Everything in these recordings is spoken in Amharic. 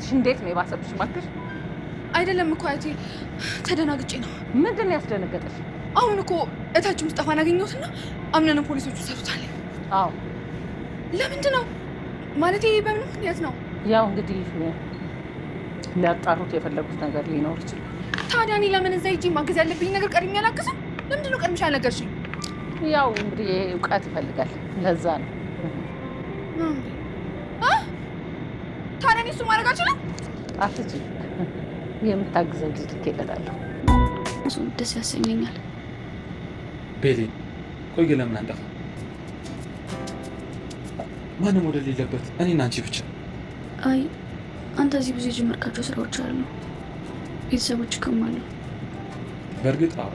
ፊትሽ እንዴት ነው የባሰብሽ? እባክሽ አይደለም እኮ አያቴ ተደናግጬ ነው። ምንድን ነው ያስደነገጠሽ? አሁን እኮ እታች ሙስጠፋን አገኘሁትና አምነን ፖሊሶቹ ሰሩታል። አዎ ለምንድን ነው ማለት በምን ምክንያት ነው? ያው እንግዲህ ሊያጣሩት የፈለጉት ነገር ሊኖር ይችላል። ታዲያ እኔ ለምን እዛ ሂጂ ማገዝ ያለብኝ ነገር ቀድሜ አላግዝም? ለምንድን ነው ቀድሜሽ ያልነገርሽኝ? ያው እንግዲህ እውቀት ይፈልጋል፣ ለዛ ነው። ታዲያ እኔ እሱ ማድረግ አልችልም? አትችይ። የምታግዘው ልጅ ልኬለታለሁ። እሱ ደስ ያሰኘኛል። ቤሌ ቆይ ግን ለምን አንጠፋ? ማንም ወደ ሌለበት እኔና አንቺ ብቻ። አይ አንተ እዚህ ብዙ የጀመርካቸው ስራዎች አሉ፣ ቤተሰቦች ከማሉ። በእርግጥ አዎ፣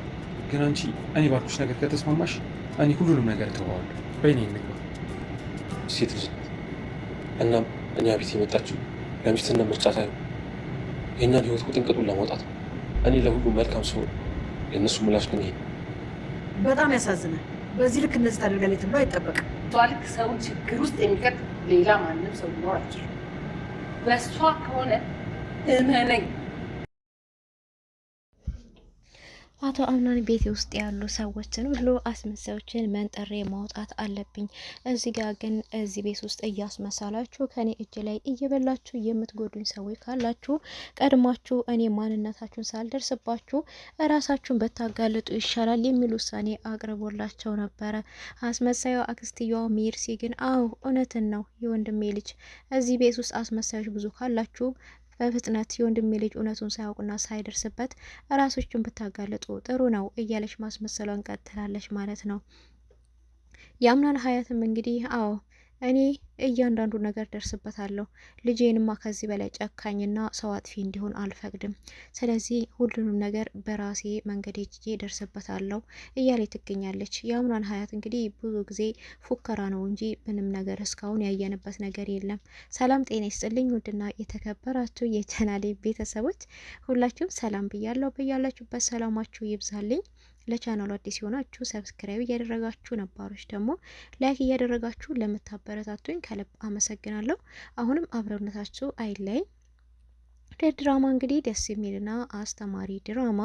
ግን አንቺ እኔ ባልኩሽ ነገር ከተስማማሽ እኔ ሁሉንም ነገር እተዋዋለሁ። በእኔ እንግባ። ሴት ልጅ ናት። እናም እኛ ቤት የመጣችው ለሚስትነት ምርጫ ሳይሆን የእኛን ህይወት ቁጥንቅጡን ለማውጣት ነው። እኔ ለሁሉም መልካም ሰው፣ የእነሱ ምላሽ ግን ይሄ በጣም ያሳዝናል። በዚህ ልክ እንደዚህ ታደርጋለች ተብሎ አይጠበቅም። ልክ ሰውን ችግር ውስጥ የሚከት ሌላ ማንም ሰው ሊኖር አይችልም። በእሷ ከሆነ እመነኝ። አቶ አምናን ቤት ውስጥ ያሉ ሰዎችን ሁሉ አስመሳዮችን መንጠሬ ማውጣት አለብኝ። እዚህ ጋር ግን እዚህ ቤት ውስጥ እያስመሳላችሁ ከኔ እጅ ላይ እየበላችሁ የምትጎዱኝ ሰዎች ካላችሁ ቀድማችሁ እኔ ማንነታችሁን ሳልደርስባችሁ እራሳችሁን በታጋልጡ ይሻላል የሚል ውሳኔ አቅርቦላቸው ነበረ። አስመሳዩ አክስትየዋ ሜርሲ ግን አዎ እውነትን ነው የወንድሜ ልጅ፣ እዚህ ቤት ውስጥ አስመሳዮች ብዙ ካላችሁ በፍጥነት የወንድሜ ልጅ እውነቱን ሳያውቁና ሳይደርስበት ራሶችን ብታጋልጡ ጥሩ ነው እያለች ማስመሰሏን ቀጥላለች ማለት ነው። የአምናን ሀያትም እንግዲህ አዎ እኔ እያንዳንዱ ነገር ደርስበታለሁ፣ ልጄንማ ከዚህ በላይ ጨካኝና ሰው አጥፊ እንዲሆን አልፈቅድም፣ ስለዚህ ሁሉንም ነገር በራሴ መንገድ ሄጄ ደርስበታለሁ እያለ ትገኛለች። የአምናን ሀያት እንግዲህ ብዙ ጊዜ ፉከራ ነው እንጂ ምንም ነገር እስካሁን ያየንበት ነገር የለም። ሰላም ጤና ይስጥልኝ ውድና የተከበራችሁ የቻናሌ ቤተሰቦች ሁላችሁም ሰላም ብያለሁ። በያላችሁበት ሰላማችሁ ይብዛልኝ። ለቻናሉ አዲስ የሆናችሁ ሰብስክራይብ እያደረጋችሁ ነባሮች ደግሞ ላይክ እያደረጋችሁ ለምታበረታቱኝ ከልብ አመሰግናለሁ። አሁንም አብረውነታችሁ አይለይ። ድራማ እንግዲህ ደስ የሚልና አስተማሪ ድራማ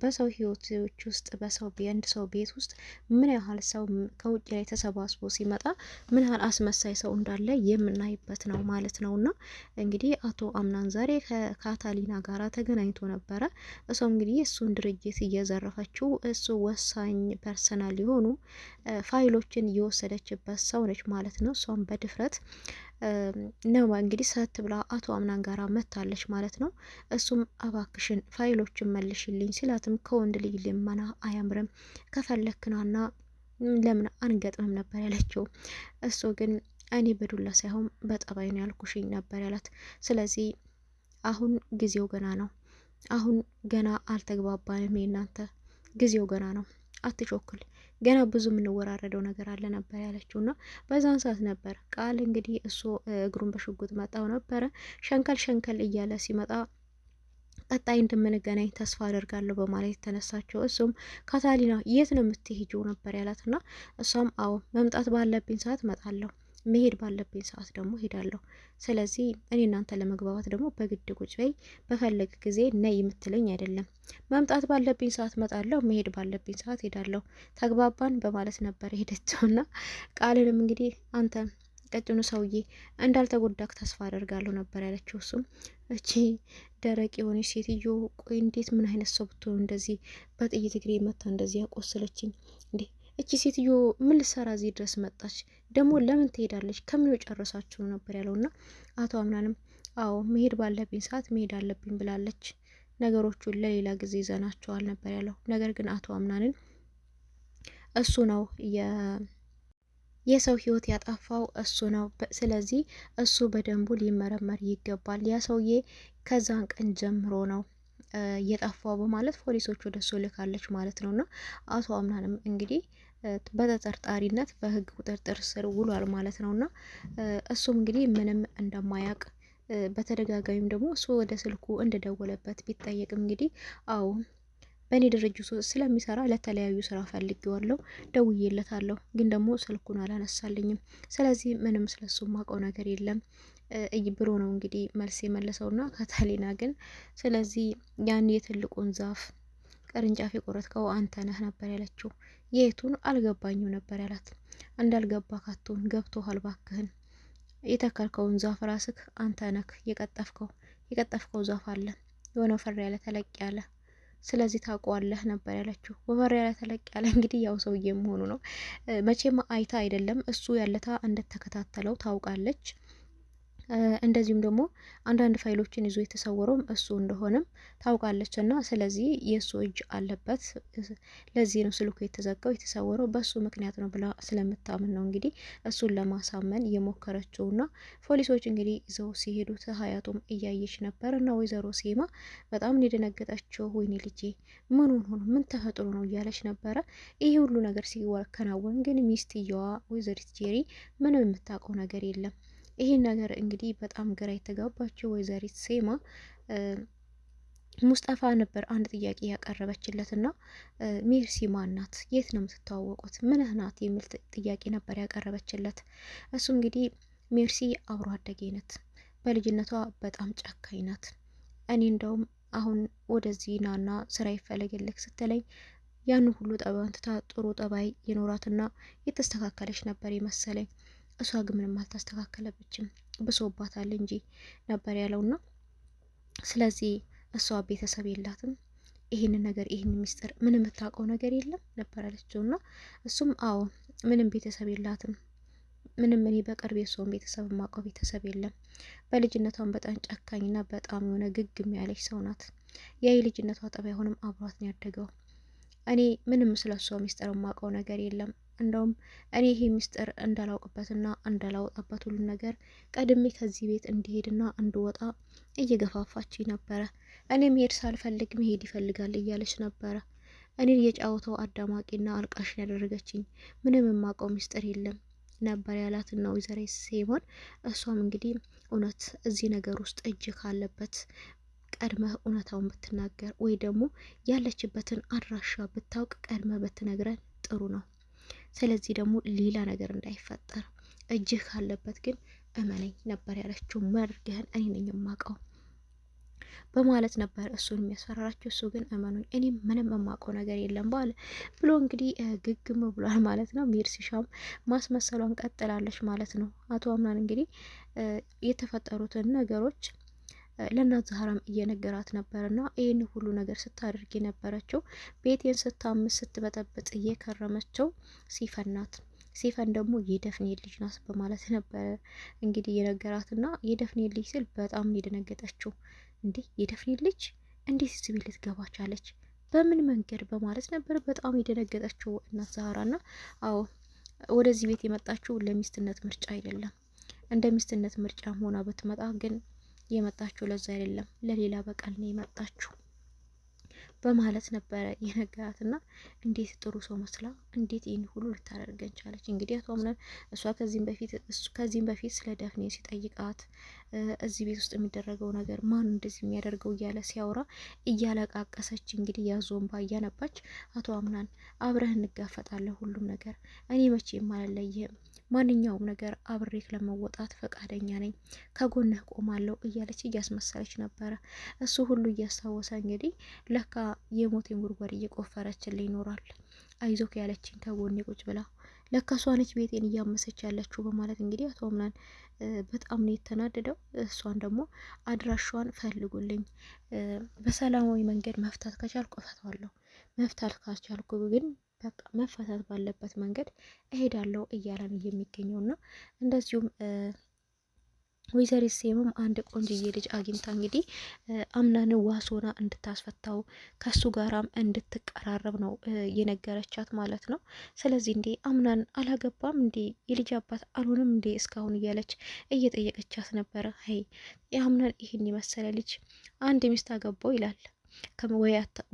በሰው ህይወቶች ውስጥ በአንድ ሰው ቤት ውስጥ ምን ያህል ሰው ከውጭ ላይ ተሰባስቦ ሲመጣ ምን ያህል አስመሳይ ሰው እንዳለ የምናይበት ነው ማለት ነውና እንግዲህ አቶ አምናን ዛሬ ከካታሊና ጋራ ተገናኝቶ ነበረ። እሷም እንግዲህ እሱን ድርጅት እየዘረፈችው እሱ ወሳኝ ፐርሰናል የሆኑ ፋይሎችን እየወሰደችበት ሰው ነች ማለት ነው። እሷም በድፍረት ነው እንግዲህ ሰት ብላ አቶ አምናን ጋራ መታለች ማለት ነው። እሱም እባክሽን ፋይሎችን መልሽልኝ ሲላትም ከወንድ ልጅ ልመና አያምርም፣ ከፈለክናና ለምን አንገጥምም ነበር ያለችው። እሱ ግን እኔ በዱላ ሳይሆን በጠባይ ነው ያልኩሽኝ ነበር ያላት። ስለዚህ አሁን ጊዜው ገና ነው፣ አሁን ገና አልተግባባንም፣ የናንተ ጊዜው ገና ነው፣ አትቾክል፣ ገና ብዙ የምንወራረደው ነገር አለ ነበር ያለችው። ና በዛን ሰዓት ነበር ቃል እንግዲህ እሱ እግሩን በሽጉጥ መጣው ነበረ። ሸንከል ሸንከል እያለ ሲመጣ ቀጣይ እንደምንገናኝ ተስፋ አደርጋለሁ በማለት የተነሳቸው። እሱም ካታሊና የት ነው የምትሄጂው ነበር ያላት። ና እሷም አዎ መምጣት ባለብኝ ሰዓት መጣለሁ፣ መሄድ ባለብኝ ሰዓት ደግሞ ሄዳለሁ። ስለዚህ እኔ እናንተ ለመግባባት ደግሞ በግድ ቁጭ በይ፣ በፈለግ ጊዜ ነይ የምትለኝ አይደለም። መምጣት ባለብኝ ሰዓት መጣለሁ፣ መሄድ ባለብኝ ሰዓት ሄዳለሁ። ተግባባን በማለት ነበር ሄደችውና ቃልንም እንግዲህ አንተ ቀጭኑ ሰውዬ እንዳልተጎዳክ ተስፋ አደርጋለሁ ነበር ያለችው። እሱም እቺ ደረቅ የሆነች ሴትዮ ቆይ እንዴት ምን አይነት ሰው ብትሆን እንደዚህ በጥይት እግሬ መታ እንደዚህ ያቆሰለችኝ እንዴ? እቺ ሴትዮ ምን ልሰራ እዚህ ድረስ መጣች? ደግሞ ለምን ትሄዳለች? ከምን ጨረሳችሁ ነበር ያለውና አቶ አምናንም አዎ መሄድ ባለብኝ ሰዓት መሄድ አለብኝ ብላለች። ነገሮቹን ለሌላ ጊዜ ይዘናቸዋል ነበር ያለው። ነገር ግን አቶ አምናንን እሱ ነው የሰው ህይወት ያጠፋው እሱ ነው። ስለዚህ እሱ በደንቡ ሊመረመር ይገባል። ያ ሰውዬ ከዛን ቀን ጀምሮ ነው የጠፋው በማለት ፖሊሶች ወደ እሱ ልካለች ማለት ነውና አቶ አምናንም እንግዲህ በተጠርጣሪነት በህግ ቁጥጥር ስር ውሏል ማለት ነውና እሱም እንግዲህ ምንም እንደማያውቅ በተደጋጋሚም ደግሞ እሱ ወደ ስልኩ እንደደወለበት ቢጠየቅም እንግዲህ አዎ በእኔ ድርጅት ውስጥ ስለሚሰራ ለተለያዩ ስራ ፈልጌዋለሁ፣ ደውዬለታለሁ፣ ግን ደግሞ ስልኩን አላነሳልኝም። ስለዚህ ምንም ስለሱ ማውቀው ነገር የለም ብሎ ነው እንግዲህ መልስ የመለሰውና ካታሊና ግን ስለዚህ ያን የትልቁን ዛፍ ቅርንጫፍ የቆረጥከው አንተ ነህ ነበር ያለችው። የቱን አልገባኝም ነበር ያላት። እንዳልገባ ካቱን ገብቶሃል ባክህን። የተከልከውን ዛፍ ራስህ አንተ ነህ የቀጠፍከው ዛፍ አለ የሆነ ወፈር ያለ ተለቅ ያለ፣ ስለዚህ ታውቀዋለህ ነበር ያለችው። ወፈር ያለ ተለቅ ያለ እንግዲህ ያው ሰውዬ መሆኑ ነው። መቼም አይታ አይደለም እሱ ያለታ እንደተከታተለው ታውቃለች። እንደዚሁም ደግሞ አንዳንድ ፋይሎችን ይዞ የተሰወረውም እሱ እንደሆነም ታውቃለች እና ስለዚህ የእሱ እጅ አለበት። ለዚህ ነው ስልኩ የተሰወረው በሱ ምክንያት ነው ብላ ስለምታምን ነው እንግዲህ እሱን ለማሳመን የሞከረችው። እና ፖሊሶች እንግዲህ ይዘው ሲሄዱ ሀያቱም እያየች ነበር እና ወይዘሮ ሴማ በጣም የደነገጠችው ወይኔ ልጄ ምን ሆኖ ምን ተፈጥሮ ነው እያለች ነበረ። ይህ ሁሉ ነገር ሲከናወን ግን ሚስትየዋ ወይዘሪት ጄሪ ምንም የምታውቀው ነገር የለም። ይሄን ነገር እንግዲህ በጣም ግራ የተጋባችው ወይዘሪት ሴማ ሙስጠፋ ነበር አንድ ጥያቄ ያቀረበችለት እና ሜርሲ ማናት? የት ነው የምትተዋወቁት? ምንህ ናት? የሚል ጥያቄ ነበር ያቀረበችለት። እሱ እንግዲህ ሜርሲ አብሮ አደጌ ናት፣ በልጅነቷ በጣም ጨካኝ ናት። እኔ እንደውም አሁን ወደዚህ ናና ስራ ይፈለግልክ ስትለኝ ያን ሁሉ ጠባይዋን ትታ ጥሩ ጠባይ የኖራትና የተስተካከለች ነበር የመሰለኝ። እሷ ግን ምንም አልተስተካከለብችም፣ ብሶባታል እንጂ ነበር ያለውና ስለዚህ እሷ ቤተሰብ የላትም፣ ይህንን ነገር ይህን ሚስጥር ምንም የምታውቀው ነገር የለም ነበር ያለችውና እሱም አዎ ምንም ቤተሰብ የላትም፣ ምንም እኔ በቅርብ የሷን ቤተሰብ የማውቀው ቤተሰብ የለም። በልጅነቷን በጣም ጨካኝና በጣም የሆነ ግግም ያለች ሰው ናት። ያ የልጅነቷ ጠባይ ሆንም አብሯት ነው ያደገው። እኔ ምንም ስለሷ ሚስጥር የማውቀው ነገር የለም። እንደውም እኔ ይሄ ሚስጥር እንዳላውቅበትና እንዳላወጣበት ሁሉ ነገር ቀድሜ ከዚህ ቤት እንዲሄድና እንድወጣ እየገፋፋች ነበረ። እኔ መሄድ ሳልፈልግ መሄድ ይፈልጋል እያለች ነበረ። እኔን የጫወተው አዳማቂና አልቃሽን ያደረገችኝ ምንም የማውቀው ሚስጥር የለም ነበር ያላትና ወይዘሪት ሴማን እሷም እንግዲህ እውነት እዚህ ነገር ውስጥ እጅ ካለበት ቀድመህ እውነታውን ብትናገር ወይ ደግሞ ያለችበትን አድራሻ ብታውቅ ቀድመህ ብትነግረን ጥሩ ነው። ስለዚህ ደግሞ ሌላ ነገር እንዳይፈጠር እጅህ ካለበት ግን እመነኝ ነበር ያለችው። መርገህን እኔ ነኝ የማውቀው በማለት ነበር እሱን የሚያስፈራራቸው። እሱ ግን እመኑኝ እኔ ምንም የማውቀው ነገር የለም ባለ ብሎ እንግዲህ ግግም ብሏል ማለት ነው። ሜርሲሻም ማስመሰሏን ቀጥላለች ማለት ነው። አቶ አምናን እንግዲህ የተፈጠሩትን ነገሮች ለእናት ዛህራም እየነገራት ነበርና ይህን ሁሉ ነገር ስታደርግ የነበረችው ቤቴን ስታምስ ስትበጠብጥ እየከረመችው ሲፈን ናት። ሲፈን ደግሞ የደፍኔ ልጅ ናት በማለት ነበረ እንግዲህ የነገራትና የደፍኔ ልጅ ስል በጣም የደነገጠችው። እንዴ የደፍኔ ልጅ እንዴት እዚህ ቤት ልትገባ ቻለች? በምን መንገድ? በማለት ነበር በጣም የደነገጠችው እናት ዛህራና አዎ ወደዚህ ቤት የመጣችው ለሚስትነት ምርጫ አይደለም። እንደ ሚስትነት ምርጫ ሆና ብትመጣ ግን የመጣችው ለዛ አይደለም፣ ለሌላ በቀል ነው የመጣችው በማለት ነበረ የነገራትና እንዴት ጥሩ ሰው መስላ እንዴት ይህን ሁሉ ልታደርገን ቻለች? እንግዲህ አቶ አምናን እሷ ከዚህም በፊት ስለ ደፍኔ ሲጠይቃት እዚህ ቤት ውስጥ የሚደረገው ነገር ማን እንደዚህ የሚያደርገው እያለ ሲያወራ እያለቃቀሰች እንግዲህ ያዞን ባያነባች አቶ አምናን አብረህ እንጋፈጣለን ሁሉም ነገር እኔ መቼም አልለይህም፣ ማንኛውም ነገር አብሬክ ለመወጣት ፈቃደኛ ነኝ፣ ከጎንህ ቆማለሁ እያለች እያስመሰለች ነበረ። እሱ ሁሉ እያስታወሰ እንግዲህ ለካ የሞቴን ጉድጓድ እየቆፈረችልኝ ይኖራል፣ አይዞክ ያለችኝ ከጎኔ ቁጭ ብላ ለካ እሷ ነች ቤቴን እያመሰች ያለችው በማለት እንግዲህ አቶ አምናን በጣም ነው የተናደደው። እሷን ደግሞ አድራሿን ፈልጉልኝ፣ በሰላማዊ መንገድ መፍታት ከቻልኩ እፈታዋለሁ፣ መፍታት ካልቻልኩ ግን በቃ መፈታት ባለበት መንገድ እሄዳለሁ እያለ ነው የሚገኘውና እንደዚሁም ወይዘሪት ሴምም አንድ ቆንጅዬ ልጅ አግኝታ እንግዲህ አምናን ዋሶና እንድታስፈታው ከሱ ጋራም እንድትቀራረብ ነው የነገረቻት ማለት ነው። ስለዚህ እንዴ አምናን አላገባም እንዴ የልጅ አባት አልሆንም እንዴ እስካሁን እያለች እየጠየቀቻት ነበረ። ሄይ የአምናን ይህን የመሰለ ልጅ አንድ ሚስት አገባው ይላል።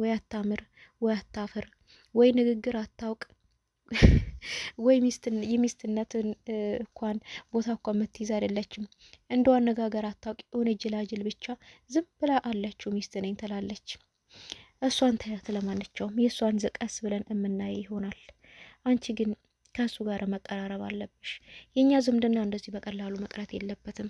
ወይ አታምር ወይ አታፍር ወይ ንግግር አታውቅ ወይ የሚስትነትን እንኳን ቦታ እንኳን የምትይዝ አይደለችም። እንደው አነጋገር አታውቅ የሆነ ጅላጅል ብቻ ዝም ብላ አለችው ሚስት ነኝ ትላለች። እሷን ታያት፣ ለማንኛውም የእሷን ዝቀስ ብለን የምናይ ይሆናል። አንቺ ግን ከእሱ ጋር መቀራረብ አለብሽ። የእኛ ዝምድና እንደዚህ በቀላሉ መቅረት የለበትም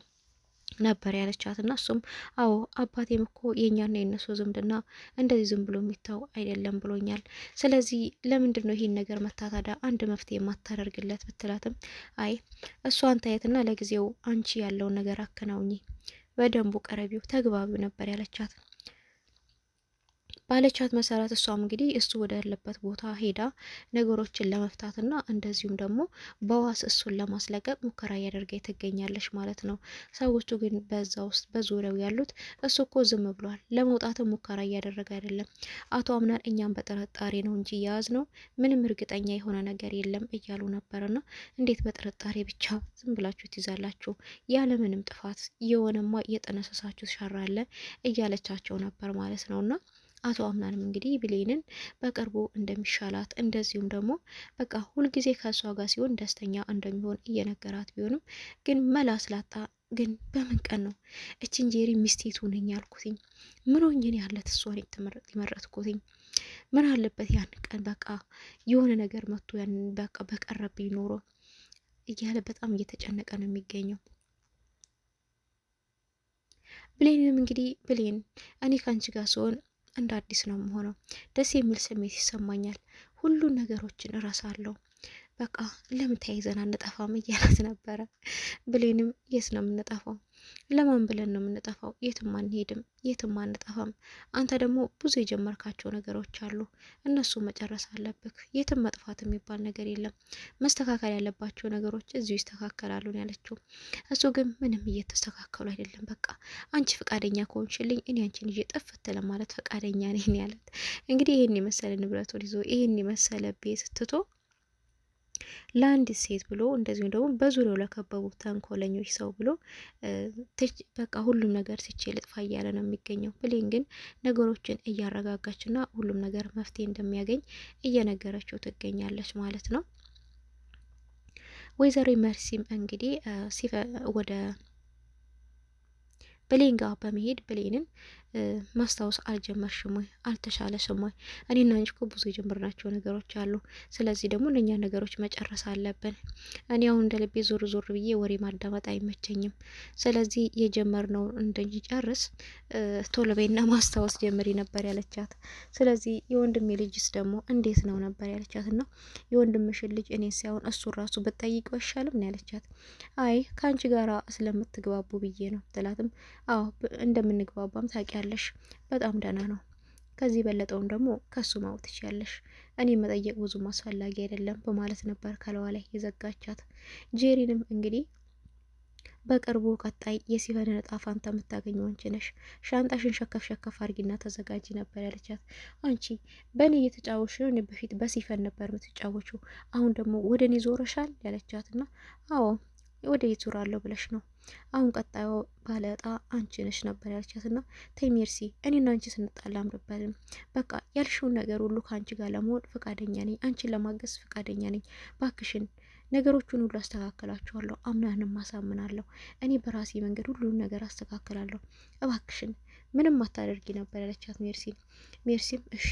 ነበር ያለቻት እና እሱም አዎ አባቴም እኮ የእኛና የነሱ ዝምድና እንደዚህ ዝም ብሎ የሚታው አይደለም ብሎኛል። ስለዚህ ለምንድን ነው ይሄን ነገር መታታዳ አንድ መፍትሄ የማታደርግለት ብትላትም አይ እሷን ታየትና ለጊዜው አንቺ ያለውን ነገር አከናውኚ፣ በደንቡ ቀረቢው፣ ተግባቢው ነበር ያለቻት። ባለቻት መሰረት እሷም እንግዲህ እሱ ወደ ያለበት ቦታ ሄዳ ነገሮችን ለመፍታትና እንደዚሁም ደግሞ በዋስ እሱን ለማስለቀቅ ሙከራ እያደረገ ትገኛለች ማለት ነው። ሰዎቹ ግን በዛ ውስጥ በዙሪያው ያሉት እሱ እኮ ዝም ብሏል፣ ለመውጣትም ሙከራ እያደረገ አይደለም። አቶ አምናን እኛም በጥርጣሬ ነው እንጂ የያዝ ነው ምንም እርግጠኛ የሆነ ነገር የለም እያሉ ነበርና እንዴት በጥርጣሬ ብቻ ዝም ብላችሁ ትይዛላችሁ? ያለምንም ጥፋት የሆነማ የጠነሰሳችሁ ሻራ አለ እያለቻቸው ነበር ማለት ነውና አቶ አምናንም እንግዲህ ብሌንን በቅርቡ እንደሚሻላት እንደዚሁም ደግሞ በቃ ሁልጊዜ ከእሷ ጋር ሲሆን ደስተኛ እንደሚሆን እየነገራት ቢሆንም ግን መላ ስላጣ ግን በምን ቀን ነው እችን ጄሪ ሚስቴቱ ነኝ ያልኩትኝ? ምን ሆኜን ያለት እሷን የመረጥኩትኝ? ምን አለበት ያን ቀን በቃ የሆነ ነገር መጥቶ ያን በቃ በቀረብኝ ኖሮ እያለ በጣም እየተጨነቀ ነው የሚገኘው። ብሌንም እንግዲህ ብሌን እኔ ከአንቺ ጋር ስሆን እንደ አዲስ ነው የምሆነው፣ ደስ የሚል ስሜት ይሰማኛል፣ ሁሉን ነገሮችን እረሳለሁ፣ በቃ ለምን ተያይዘን አንጠፋም እያላት ነበረ። ብሌንም የት ነው የምንጠፋው? ለማን ብለን ነው የምንጠፋው? የትም አንሄድም፣ የትም አንጠፋም። አንተ ደግሞ ብዙ የጀመርካቸው ነገሮች አሉ፣ እነሱ መጨረስ አለብህ። የትም መጥፋት የሚባል ነገር የለም፣ መስተካከል ያለባቸው ነገሮች እዚሁ ይስተካከላሉ ያለችው። እሱ ግን ምንም እየተስተካከሉ አይደለም። በቃ አንቺ ፈቃደኛ ከሆንሽልኝ እኔ አንቺን ይዤ ጥፍት ለማለት ፈቃደኛ ነኝ ያለት። እንግዲህ ይህን የመሰለ ንብረቱን ይዞ ይህን የመሰለ ቤት ትቶ ለአንድ ሴት ብሎ እንደዚሁም ደግሞ በዙሪያው ለከበቡ ተንኮለኞች ሰው ብሎ በቃ ሁሉም ነገር ትቼ ልጥፋ እያለ ነው የሚገኘው። ብሌን ግን ነገሮችን እያረጋጋችና ሁሉም ነገር መፍትሄ እንደሚያገኝ እየነገረችው ትገኛለች ማለት ነው። ወይዘሮ መርሲም እንግዲህ ወደ ብሌን ጋር በመሄድ ብሌንን ማስታወስ አልጀመርሽም ወይ? አልተሻለሽም ወይ? እኔና አንቺ እኮ ብዙ የጀመርናቸው ነገሮች አሉ። ስለዚህ ደግሞ እነኛ ነገሮች መጨረስ አለብን። እኔ አሁን እንደ ልቤ ዞር ዞር ብዬ ወሬ ማዳመጥ አይመቸኝም። ስለዚህ የጀመርነው እንድንጨርስ ቶሎ በይና ማስታወስ ጀምሪ ነበር ያለቻት። ስለዚህ የወንድሜ ልጅስ ደግሞ እንዴት ነው ነበር ያለቻት። እና የወንድምሽን ልጅ እኔ ሳይሆን እሱ ራሱ ብትጠይቀው አይሻልም ነው ያለቻት። አይ ከአንቺ ጋራ ስለምትግባቡ ብዬ ነው ትላትም። አዎ እንደምንግባባም ታውቂያለሽ፣ በጣም ደህና ነው። ከዚህ በለጠውን ደግሞ ከሱ ማወቅ ትችያለሽ። እኔ መጠየቅ ብዙም አስፈላጊ አይደለም በማለት ነበር ከለዋ ላይ የዘጋቻት። ጄሪንም እንግዲህ በቅርቡ ቀጣይ የሲፈንን እጣ ፋንታ የምታገኘው አንቺ ነሽ፣ ሻንጣሽን ሸከፍ ሸከፍ አድርጊና ተዘጋጂ ነበር ያለቻት። አንቺ በእኔ እየተጫወሽ ነው፣ እኔ በፊት በሲፈን ነበር የምትጫወችው፣ አሁን ደግሞ ወደ እኔ ዞረሻል ያለቻትና አዎ ወደ ይዙራለሁ ብለሽ ነው፣ አሁን ቀጣዩ ባለ እጣ አንቺ ነሽ ነበር ያለቻትና ተይ ሜርሲ፣ እኔና አንቺ ስንጣላ አምርበትም፣ በቃ ያልሽውን ነገር ሁሉ ከአንቺ ጋር ለመሆን ፈቃደኛ ነኝ፣ አንቺን ለማገዝ ፈቃደኛ ነኝ፣ ባክሽን ነገሮቹን ሁሉ አስተካክላችኋለሁ፣ አምናንም አሳምናለሁ፣ እኔ በራሴ መንገድ ሁሉንም ነገር አስተካክላለሁ፣ እባክሽን ምንም አታደርጊ ነበር ያለቻት ሜርሲም እሺ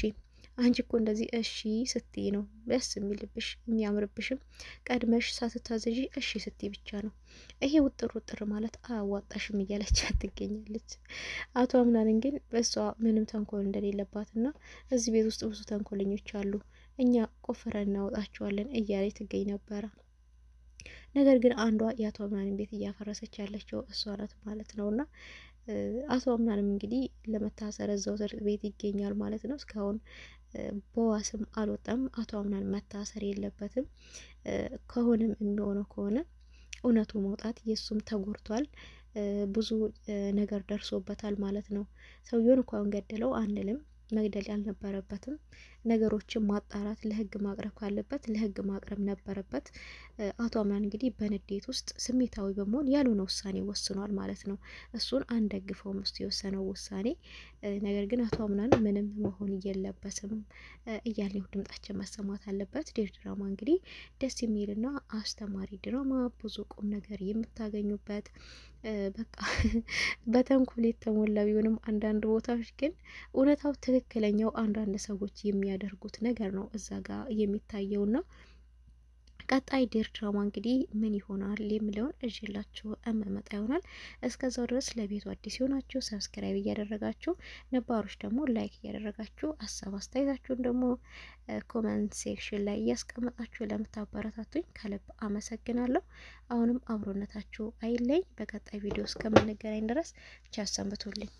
አንቺ እኮ እንደዚህ እሺ ስትይ ነው ደስ የሚልብሽ የሚያምርብሽም፣ ቀድመሽ ሳትታዘዢ እሺ ስትይ ብቻ ነው። ይሄ ውጥር ማለት አያዋጣሽም እያለቻት ትገኛለች። አቶ አምናንን ግን በሷ ምንም ተንኮል እንደሌለባትና እዚህ ቤት ውስጥ ብዙ ተንኮለኞች አሉ፣ እኛ ቆፍረን እናወጣቸዋለን እያለች ትገኝ ነበረ። ነገር ግን አንዷ የአቶ አምናንን ቤት እያፈረሰች ያለችው እሷ ናት ማለት ነውና አቶ አምናንም እንግዲህ ለመታሰር እዛው እስር ቤት ይገኛል ማለት ነው። እስካሁን በዋስም አልወጣም። አቶ አምናን መታሰር የለበትም። ከሆነም የሚሆነው ከሆነ እውነቱ መውጣት፣ የእሱም ተጎድቷል፣ ብዙ ነገር ደርሶበታል ማለት ነው። ሰውየውን እንኳን ገደለው አንልም፣ መግደል ያልነበረበትም ነገሮችን ማጣራት ለህግ ማቅረብ ካለበት ለህግ ማቅረብ ነበረበት። አቶ አምናን እንግዲህ በንዴት ውስጥ ስሜታዊ በመሆን ያልሆነ ውሳኔ ወስኗል ማለት ነው። እሱን አንደግፈውም እሱ የወሰነው ውሳኔ። ነገር ግን አቶ አምናን ምንም መሆን የለበትም እያልን ድምጣችን መሰማት አለበት። ድራማ እንግዲህ ደስ የሚልና አስተማሪ ድራማ፣ ብዙ ቁም ነገር የምታገኙበት በቃ በተንኮል የተሞላ ቢሆንም አንዳንድ ቦታዎች ግን እውነታው ትክክለኛው አንዳንድ ሰዎች የሚያደርጉት ነገር ነው እዛ ጋር የሚታየውና ቀጣይ ድራማ እንግዲህ ምን ይሆናል የሚለውን እጅላችሁ እመመጣ ይሆናል። እስከዛው ድረስ ለቤቱ አዲስ የሆናችሁ ሰብስክራይብ እያደረጋችሁ፣ ነባሮች ደግሞ ላይክ እያደረጋችሁ ሀሳብ አስተያየታችሁን ደግሞ ኮመንት ሴክሽን ላይ እያስቀመጣችሁ ለምታበረታቱኝ ከልብ አመሰግናለሁ። አሁንም አብሮነታችሁ አይለኝ። በቀጣይ ቪዲዮ እስከምንገናኝ ድረስ ቻው ሰንብቱልኝ።